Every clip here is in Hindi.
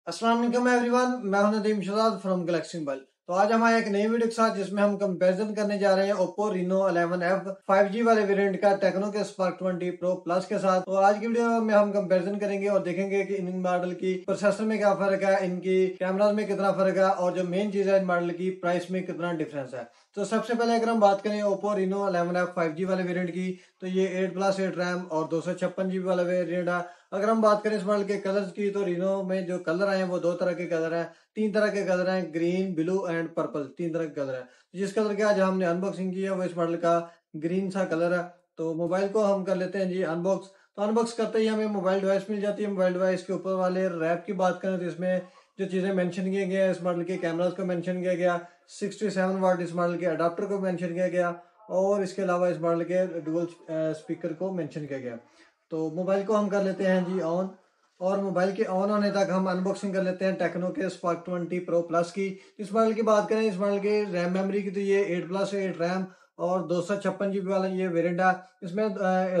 अस्सलाम वालेकुम एवरीवन, मैं हूं Nadeem Shahzad from Galaxy Mobile. तो आज हम आए एक नई वीडियो के साथ जिसमें हम कंपैरिजन करने जा रहे हैं Oppo Reno 11F 5G वाले वेरिएंट का टेक्नो के Spark 20 Pro Plus के साथ। तो आज की वीडियो में हम कंपैरिजन करेंगे और देखेंगे कि इन मॉडल की प्रोसेसर में क्या फर्क है, इनकी कैमराज में कितना फर्क है और जो मेन चीज है इन मॉडल की प्राइस में कितना डिफरेंस है। तो सबसे पहले अगर हम बात करें Oppo Reno 11F 5G वाले वेरिएंट की, तो ये 8+8 रैम और 256 GB वाला वेरिएंट है। अगर हम बात करें इस मॉडल के कलर्स की, तो रीनो में जो कलर आए हैं वो दो तरह के कलर हैं, तीन तरह के कलर हैं, ग्रीन, ब्लू एंड पर्पल, तीन तरह के कलर हैं। जिस कलर के आज हमने अनबॉक्सिंग की है वो इस मॉडल का ग्रीन सा कलर है। तो मोबाइल को हम कर लेते हैं जी अनबॉक्स। तो अनबॉक्स करते ही हमें मोबाइल डिवाइस मिल जाती है। मोबाइल डिवाइस के ऊपर वाले रैप की बात करें तो इसमें जो चीजें मेंशन किए गए हैं, इस मॉडल के कैमरास को मेंशन किया गया, 67 वाट इस मॉडल के अडाप्टर को मेंशन किया गया और इसके अलावा इस मॉडल के डुअल स्पीकर को मेंशन किया गया। तो मोबाइल को हम कर लेते हैं जी ऑन, और मोबाइल के ऑन होने तक हम अनबॉक्सिंग कर लेते हैं टेक्नो के Spark 20 Pro Plus की। इस मॉडल की बात करें, इस मॉडल के रैम मेमोरी की, तो ये 8+8 रैम और 256 GB वाला ये वेरिएंट है। इसमें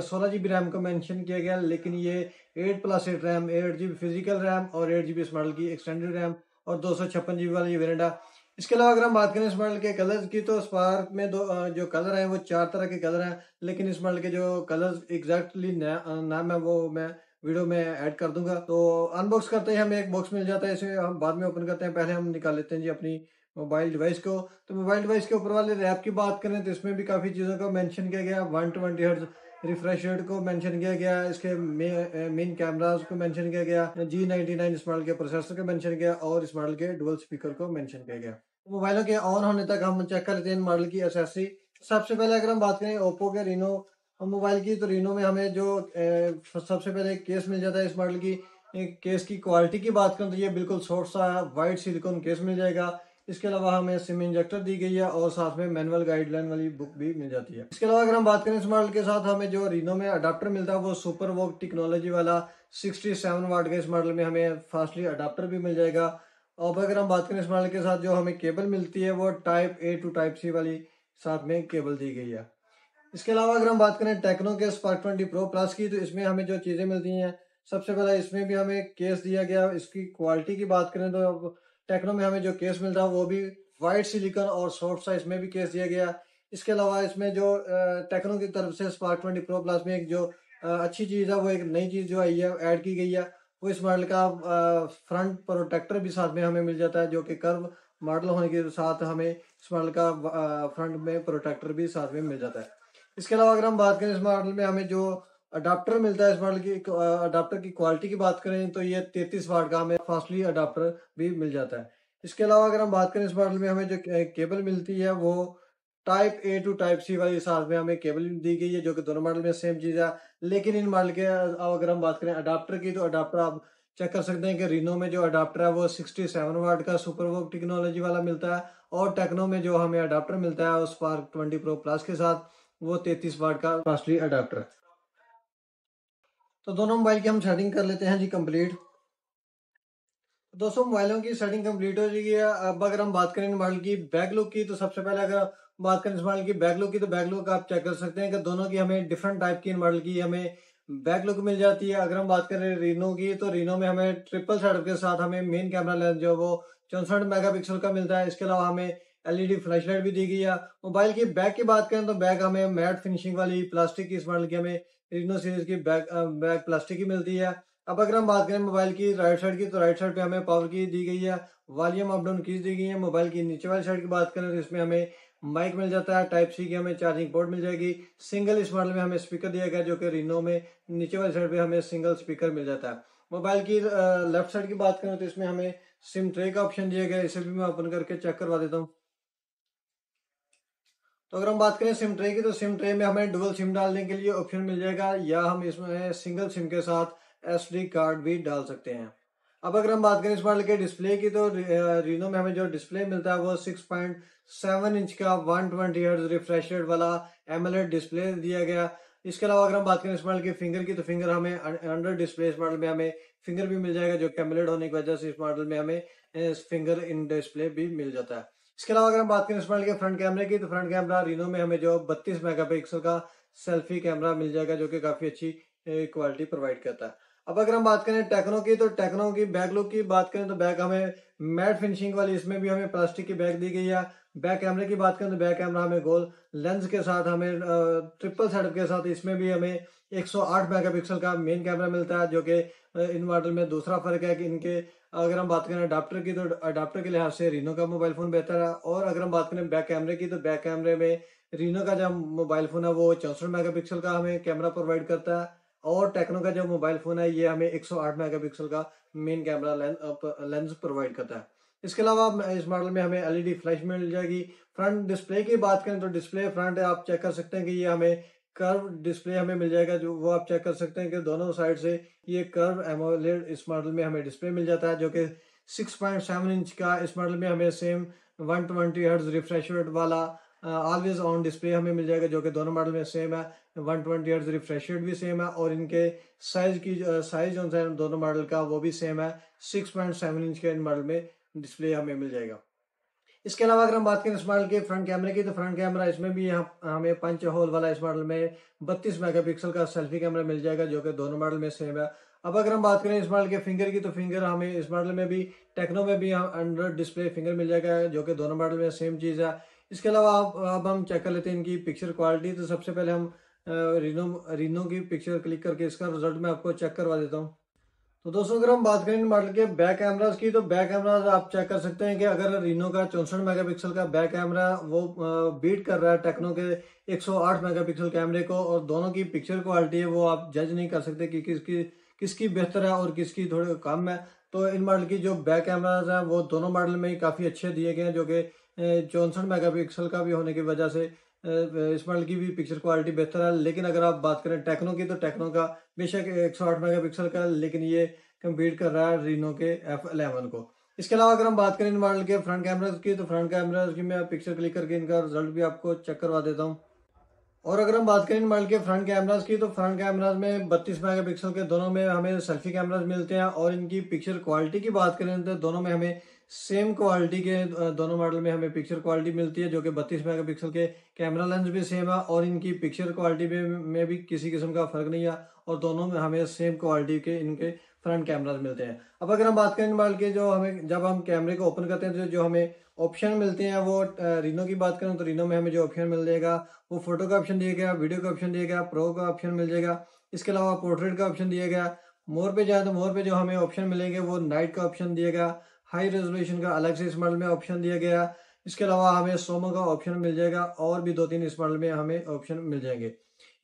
16 GB रैम को मेंशन किया गया, लेकिन ये 8+8 रैम, 8 GB फिजिकल रैम और 8 GB इस मॉडल की एक्सटेंडेड रैम और 256 GB वाला ये वेरिएंट है। इसके अलावा अगर हम बात करें इस मॉडल के कलर्स की, तो स्पार्क में जो कलर हैं वो चार तरह के कलर हैं, लेकिन इस मॉडल के जो कलर्स एग्जैक्टली नाम है वो मैं वीडियो में ऐड कर दूंगा। तो अनबॉक्स करते ही हमें एक बॉक्स मिल जाता है, इसे हम बाद में ओपन करते हैं। पहले हम निकाल लेते हैं जी अपनी मोबाइल डिवाइस को। तो मोबाइल डिवाइस के ऊपर वाले रैप की बात करें तो इसमें भी काफ़ी चीज़ों को मेंशन किया गया। 120 हर्ट्ज रिफ्रेश रेट को मेंशन किया गया, इसके मेन कैमराज को मेंशन किया गया, G99 इस मॉडल के प्रोसेसर को मेंशन किया और इस मॉडल के डुअल स्पीकर को मेंशन किया गया। मोबाइलों के ऑन होने तक हम चेक कर लेते हैं मॉडल की एसेसरी। सबसे पहले अगर हम बात करें ओप्पो के रीनो मोबाइल की, तो रीनो में हमें जो सबसे पहले केस मिल जाता है इस मॉडल की। केस की क्वालिटी की बात करें तो ये बिल्कुल सॉफ्ट सा वाइट सिलिकॉन केस मिल जाएगा। इसके अलावा हमें सिम इंजेक्टर दी गई है और साथ में मैनुअल गाइडलाइन वाली बुक भी मिल जाती है। इसके अलावा अगर हम बात करें इस मॉडल के साथ हमें जो रीनो में अडाप्टर मिलता है वो सुपर वोक टेक्नोलॉजी वाला 67 वाट का इस मॉडल में हमें फास्टली अडाप्टर भी मिल जाएगा। अब अगर हम बात करें इस मॉडल के साथ जो हमें केबल मिलती है वो type A to type C वाली साथ में केबल दी गई है। इसके अलावा अगर हम बात करें टेक्नो के Spark 20 Pro Plus की, तो इसमें हमें जो चीज़ें मिलती हैं, सबसे पहले इसमें भी हमें केस दिया गया। इसकी क्वालिटी की बात करें तो अब टेक्नो में हमें जो केस मिलता है वो भी वाइट सिलिकॉन और सॉफ्ट सा इसमें भी केस दिया गया। इसके अलावा इसमें जो टेक्नो की तरफ से Spark 20 Pro Plus में एक जो अच्छी चीज़ है, वो एक नई चीज़ जो आई है ऐड की गई है, वो इस मॉडल का फ्रंट प्रोटेक्टर भी साथ में हमें मिल जाता है, जो कि कर्व मॉडल होने के साथ हमें इस मॉडल का फ्रंट में प्रोटेक्टर भी साथ में मिल जाता है। इसके अलावा अगर हम बात करें इस मॉडल में हमें जो अडाप्टर मिलता है, इस मॉडल की अडाप्टर की क्वालिटी की बात करें तो ये 33 वाट का हमें फास्टली अडाप्टर भी मिल जाता है। इसके अलावा अगर हम बात करें इस मॉडल में हमें जो केबल मिलती है वो type A to type C वाली साथ में हमें केबल दी गई है, जो कि दोनों मॉडल में सेम चीज़ है। लेकिन इन मॉडल के अगर हम बात करें अडाप्टर की, तो अडाप्टर आप चेक कर सकते हैं कि रीनो में जो अडाप्टर है वो 67 वाट का सुपर वोक टेक्नोलॉजी वाला मिलता है, और टेक्नो में जो हमें अडाप्टर मिलता है उस स्पार्क 20 प्रो प्लस के साथ वो 33 वाट का फास्टली अडाप्टर। तो दोनों मोबाइल की हम सेटिंग कर लेते हैं जी कंप्लीट। दोस्तों मोबाइलों की सेटिंग कंप्लीट हो चुकी है। अब अगर हम बात करें मॉडल की बैक लुक की, तो सबसे पहले अगर बात करें इस मॉडल की बैक लुक की, तो बैक लुक आप चेक कर सकते हैं कि दोनों की हमें डिफरेंट टाइप की मॉडल की हमें बैक लुक मिल जाती है। अगर हम बात करें रीनो की, तो रीनो में हमें ट्रिपल सेटअप के साथ हमें मेन कैमरा लेंस जो वो 64 मेगापिक्सल का मिलता है। इसके अलावा हमें एलईडी फ्लैश लाइट भी दी गई है। मोबाइल की बैक की बात करें तो बैक हमें मैट फिनिशिंग वाली प्लास्टिक की इस मॉडल की हमें रीनो सीरीज की बैक प्लास्टिक की मिलती है। अब अगर हम बात करें मोबाइल की राइट साइड की, तो राइट साइड पे हमें पावर की दी गई है, वॉल्यूम अप डाउन कीज दी गई है। मोबाइल की नीचे वाली साइड की बात करें तो इसमें हमें माइक मिल जाता है, टाइप सी की हमें चार्जिंग पोर्ट मिल जाएगी। सिंगल इस मॉडल में हमें स्पीकर दिया गया, जो कि रीनो में नीचे वाली साइड पे हमें सिंगल स्पीकर मिल जाता है। मोबाइल की लेफ्ट साइड की बात करें तो इसमें हमें सिम ट्रे का ऑप्शन दिया गया है, इसे भी मैं ओपन करके चेक करवा देता हूँ। तो अगर हम बात करें सिम ट्रे की, तो सिम ट्रे में हमें डुअल सिम डालने के लिए ऑप्शन मिल जाएगा, या हम इसमें सिंगल सिम के साथ एसडी कार्ड भी डाल सकते हैं। अब अगर हम बात करें इस मॉडल के डिस्प्ले की, तो रीनो में हमें जो डिस्प्ले मिलता है वो 6.7 इंच का 120 हर्ट्ज रिफ्रेश रेट वाला एमोलेड डिस्प्ले दिया गया। इसके अलावा अगर हम बात करें इस मॉडल के फिंगर की, तो फिंगर हमें अंडर डिस्प्ले इस मॉडल में हमें फिंगर भी मिल जाएगा, जो कि एमोलेड होने की वजह से इस मॉडल में हमें फिंगर इन डिस्प्ले भी मिल जाता है। इसके अलावा अगर हम बात करें इस मॉडल के फ्रंट कैमरे की, तो फ्रंट कैमरा रीनो में हमें जो 32 मेगापिक्सल का सेल्फी कैमरा मिल जाएगा, जो कि काफ़ी अच्छी क्वालिटी प्रोवाइड करता है। अब अगर हम बात करें टेक्नो की, तो टेक्नो की बैक लुक की बात करें तो बैक हमें मैट फिनिशिंग वाली, इसमें भी हमें प्लास्टिक की बैक दी गई है। बैक कैमरे की बात करें तो बैक कैमरा हमें गोल लेंस के साथ, हमें ट्रिपल सेटअप के साथ, इसमें भी हमें 108 मेगापिक्सल का मेन कैमरा मिलता है, जो कि इन मॉडल में दूसरा फर्क है कि इनके, अगर हम बात करें अडाप्टर की, तो अडाप्टर के लिहाज से रीनो का मोबाइल फोन बेहतर है। और अगर हम बात करें बैक कैमरे की, तो बैक कैमरे में रीनो का जो मोबाइल फोन है वो 64 मेगापिक्सल का हमें कैमरा प्रोवाइड करता है, और टेक्नो का जो मोबाइल फोन है ये हमें 108 मेगापिक्सल का मेन कैमरा लेंस प्रोवाइड करता है। इसके अलावा इस मॉडल में हमें एलईडी फ्लैश मिल जाएगी। फ्रंट डिस्प्ले की बात करें तो डिस्प्ले फ्रंट आप चेक कर सकते हैं कि ये हमें कर्व डिस्प्ले हमें मिल जाएगा, जो वो आप चेक कर सकते हैं कि दोनों साइड से ये कर्व एमोलेड इस मॉडल में हमें डिस्प्ले मिल जाता है, जो कि 6.7 इंच का इस मॉडल में हमें सेम 120 हर्ट्ज रिफ्रेश रेट वाला ऑलवेज ऑन डिस्प्ले हमें मिल जाएगा, जो कि दोनों मॉडल में सेम है। 120 हर्ट्ज रिफ्रेश रेट भी सेम है, और इनके साइज जो है दोनों मॉडल का वो भी सेम है। 6.7 इंच के इन मॉडल में डिस्प्ले हमें मिल जाएगा। इसके अलावा अगर हम बात करें इस मॉडल के फ्रंट कैमरे की, तो फ्रंट कैमरा इसमें भी यहाँ हमें पंच होल वाला इस मॉडल में 32 मेगापिक्सल का सेल्फी कैमरा मिल जाएगा, जो कि दोनों मॉडल में सेम है। अब अगर हम बात करें इस मॉडल के फिंगर की, तो फिंगर हमें इस मॉडल में भी, टेक्नो में भी एंड्रॉइड डिस्प्ले फिंगर मिल जाएगा, जो कि दोनों मॉडल में सेम चीज़ है। इसके अलावा अब हम चेक कर लेते हैं इनकी पिक्चर क्वालिटी। तो सबसे पहले हम रीनो रीनो की पिक्चर क्लिक करके इसका रिजल्ट मैं आपको चेक करवा देता हूँ। तो दोस्तों अगर हम बात करें इन मॉडल के बैक कैमरास की, तो बैक कैमरास आप चेक कर सकते हैं कि अगर रीनो का 64 मेगापिक्सल का बैक कैमरा वो बीट कर रहा है टेक्नो के 108 मेगापिक्सल कैमरे को, और दोनों की पिक्चर क्वालिटी है वो आप जज नहीं कर सकते कि किसकी बेहतर है और किसकी थोड़ी कम है। तो इन मॉडल की जो बैक कैमराज हैं वो दोनों मॉडल में ही काफ़ी अच्छे दिए गए हैं, जो कि 64 मेगापिक्सल का भी होने की वजह से इस मॉडल की भी पिक्चर क्वालिटी बेहतर है। लेकिन अगर आप बात करें टेक्नो की, तो टेक्नो का बेशक 108 मेगापिक्सल का, लेकिन ये कम्पीट कर रहा है रीनो के F11 को। इसके अलावा अगर हम बात करें इन मॉडल के फ्रंट कैमराज की, तो फ्रंट कैमराज की मैं पिक्चर क्लिक करके इनका रिजल्ट भी आपको चेक करवा देता हूँ। और अगर हम बात करें इन मॉडल के फ्रंट कैमराज की, तो फ्रंट कैमराज में 32 मेगापिक्सल के दोनों में हमें सेल्फी कैमराज मिलते हैं, और इनकी पिक्चर क्वालिटी की बात करें तो दोनों में हमें सेम क्वालिटी के दोनों मॉडल में हमें पिक्चर क्वालिटी मिलती है, जो कि 32 मेगापिक्सल के कैमरा लेंस भी सेम है, और इनकी पिक्चर क्वालिटी में भी किसी किस्म का फर्क नहीं है, और दोनों में हमें सेम क्वालिटी के इनके फ्रंट कैमराज मिलते हैं। अब अगर हम बात करें इन मॉडल के, जो हमें जब हम कैमरे को ओपन करते हैं तो जो हमें ऑप्शन मिलते हैं, वो रीनो की बात करें तो रीनो में हमें जो ऑप्शन मिल जाएगा वो फोटो का ऑप्शन दिया गया, वीडियो का ऑप्शन दिया गया, प्रो का ऑप्शन मिल जाएगा। इसके अलावा पोर्ट्रेट का ऑप्शन दिया गया। मोर पे जाए तो मोर पे जो हमें ऑप्शन मिलेंगे वो नाइट का ऑप्शन दिया गया। हाई रेजोल्यूशन का अलग से इस मॉडल में ऑप्शन दिया गया। इसके अलावा हमें सोमो का ऑप्शन मिल जाएगा, और भी 2-3 इस मॉडल में हमें ऑप्शन मिल जाएंगे।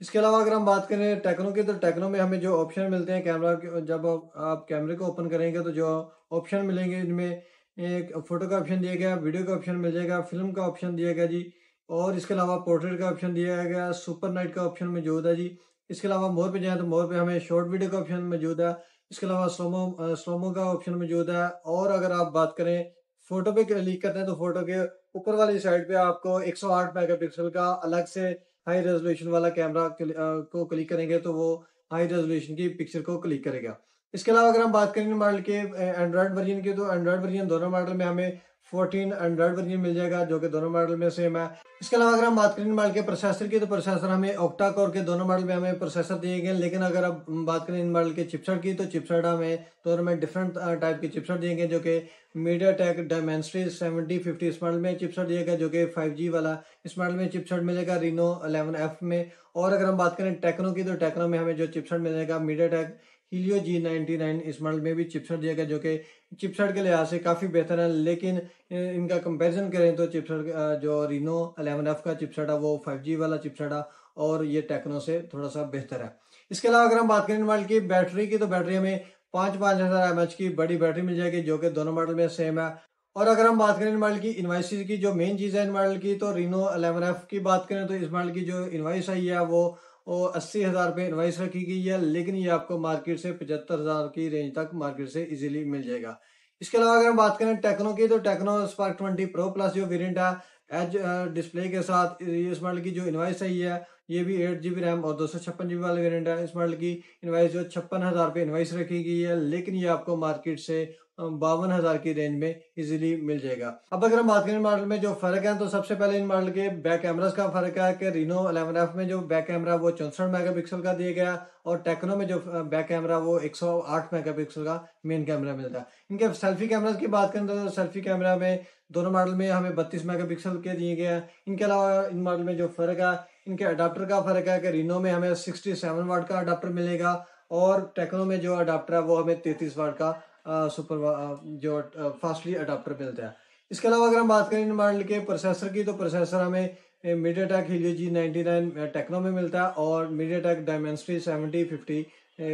इसके अलावा अगर हम बात करें टेक्नो की, तो टेक्नो में हमें जो ऑप्शन मिलते हैं कैमरा के, जब आप कैमरे को ओपन करेंगे तो जो ऑप्शन मिलेंगे इनमें एक फोटो का ऑप्शन दिया गया, वीडियो का ऑप्शन मिल जाएगा, फिल्म का ऑप्शन दिया गया जी, और इसके अलावा पोर्ट्रेट का ऑप्शन दिया गया, सुपर नाइट का ऑप्शन मौजूद है जी। इसके अलावा मोर पे जाए तो मोर पे हमें शॉर्ट वीडियो का ऑप्शन मौजूद है। इसके अलावा स्लोमो का ऑप्शन मौजूद है। और अगर आप बात करें फोटो पे क्लिक करते हैं, तो फोटो के ऊपर वाली साइड पे आपको 108 मेगापिक्सल का अलग से हाई रेजोल्यूशन वाला कैमरा को क्लिक करेंगे तो वो हाई रेजोल्यूशन की पिक्चर को क्लिक करेगा। इसके अलावा अगर हम बात करें मॉडल के एंड्रॉयड वर्जन की, तो एंड्रॉयड वर्जन दोनों मॉडल में हमें 14 एंड्रॉयड वर्जन मिल जाएगा, जो कि दोनों मॉडल में सेम है। इसके अलावा अगर हम बात करें मॉडल के प्रोसेसर की, तो प्रोसेसर हमें ऑक्टा कोर के दोनों मॉडल में हमें प्रोसेसर दिए गए। लेकिन अगर अब बात करें इन मॉडल के चिपसेट की, तो चिपसेट हमें दोनों में डिफरेंट टाइप के चिपसेट दिए गए, जो कि मीडियाटेक डायमेंसिटी 7050 इस मॉडल में चिपसेट दिया गया, जो कि 5G वाला इस मॉडल में चिपसेट मिलेगा रीनो 11F में। और अगर हम बात करें टेक्नो की, तो टेक्नो में हमें जो चिपसेट मिलेगा मीडियाटेक हीलियो G99 इस मॉडल में भी चिपसेट दिया गया, जो कि चिपसेट के लिहाज से काफ़ी बेहतर है। लेकिन इनका कंपैरिजन करें तो चिपसेट जो रीनो 11F का चिपसेट है वो 5G वाला चिपसेट है, और ये टेक्नो से थोड़ा सा बेहतर है। इसके अलावा अगर हम बात करें मॉडल की बैटरी की, तो बैटरी हमें 5000 mAh की बड़ी बैटरी मिल जाएगी, जो कि दोनों मॉडल में सेम है। और अगर हम बात करें इन मॉडल की इनवाइसेस की, जो मेन चीज़ है इन मॉडल की, तो रीनो 11F की बात करें तो इस मॉडल की जो इनवाइस आई है वो 80,000 पे इनवाइस रखी गई है। लेकिन ये आपको मार्केट से 75,000 की रेंज तक मार्केट से इजीली मिल जाएगा। इसके अलावा अगर हम बात करें टेक्नो की, तो टेक्नो स्पार्क 20 प्रो प्लस जो वेरिएंट है एज डिस्प्ले के साथ, इस मॉडल की जो इनवाइस आई है ये भी 8 GB रैम और 256 GB वाले वेरिएंट है। इस मॉडल की इनवाइस जो 56,000 पे इनवाइस रखी गई है, लेकिन ये आपको मार्केट से 52,000 की रेंज में इजीली मिल जाएगा। अब अगर हम बात करें मॉडल में जो फर्क है, तो सबसे पहले इन मॉडल के बैक कैमरास का फर्क है कि रीनो 11F में जो बैक कैमरा वो 64 मेगापिक्सल का दिया गया, और टेक्नो में जो बैक कैमरा वो 108 मेगापिक्सल का मेन कैमरा मिलता है। इनके सेल्फी कैमरास की बात करें तो सेल्फी कैमरा में दोनों मॉडल में हमें 32 मेगापिक्सल के दिए गए हैं। इनके अलावा इन मॉडल में जो फर्क है, इनके अडाप्टर का फर्क है कि रीनो में हमें 67 वाट का अडाप्टर मिलेगा, और टेक्नो में जो अडाप्टर है वो हमें 33 वाट का जो फास्टली अडाप्टर मिलता है। इसके अलावा अगर हम बात करें इन मॉडल के प्रोसेसर की, तो प्रोसेसर हमें मीडियाटेक हीलियो G99 टेक्नो में मिलता है, और मीडियाटेक डायमेंसिटी 7050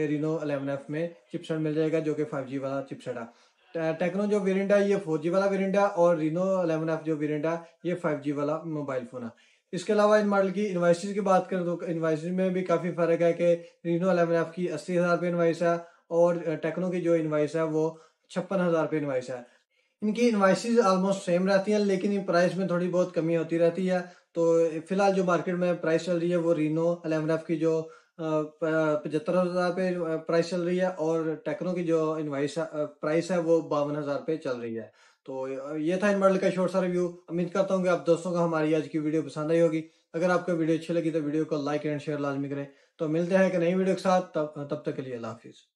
रीनो 11F में चिपसेट मिल जाएगा, जो कि 5G वाला चिपसेट है। टेक्नो जो वेरिएंट है ये 4G वाला वेरिएंट है, और रीनो 11F जो वेरिएंट है ये 5G वाला मोबाइल फोन है। इसके अलावा इन मॉडल की इनवाइसेस की बात करें तो इनवाइसेस में भी काफ़ी फ़र्क है कि रीनो 11F की 80,000 रुपये इनवाइस है, और टेक्नो की जो इनवाइस है वो 56,000 रुपये इनवाइस है। इनकी इनवाइसेस ऑलमोस्ट सेम रहती हैं, लेकिन इन प्राइस में थोड़ी बहुत कमी होती रहती है। तो फिलहाल जो मार्केट में प्राइस चल रही है वो रीनो 11F की जो 75,000 रुपये प्राइस चल रही है, और टेक्नो की जो इनवाइस प्राइस है वो 52,000 रुपये चल रही है। तो ये था इन मॉडल का शॉर्ट सा रिव्यू। उम्मीद करता हूँ कि आप दोस्तों को हमारी आज की वीडियो पसंद आई होगी। अगर आपको वीडियो अच्छी लगी तो वीडियो को लाइक एंड शेयर लाजमी करें। तो मिलते हैं एक नई वीडियो के साथ, तब तक के लिए अल्लाह हाफिज़।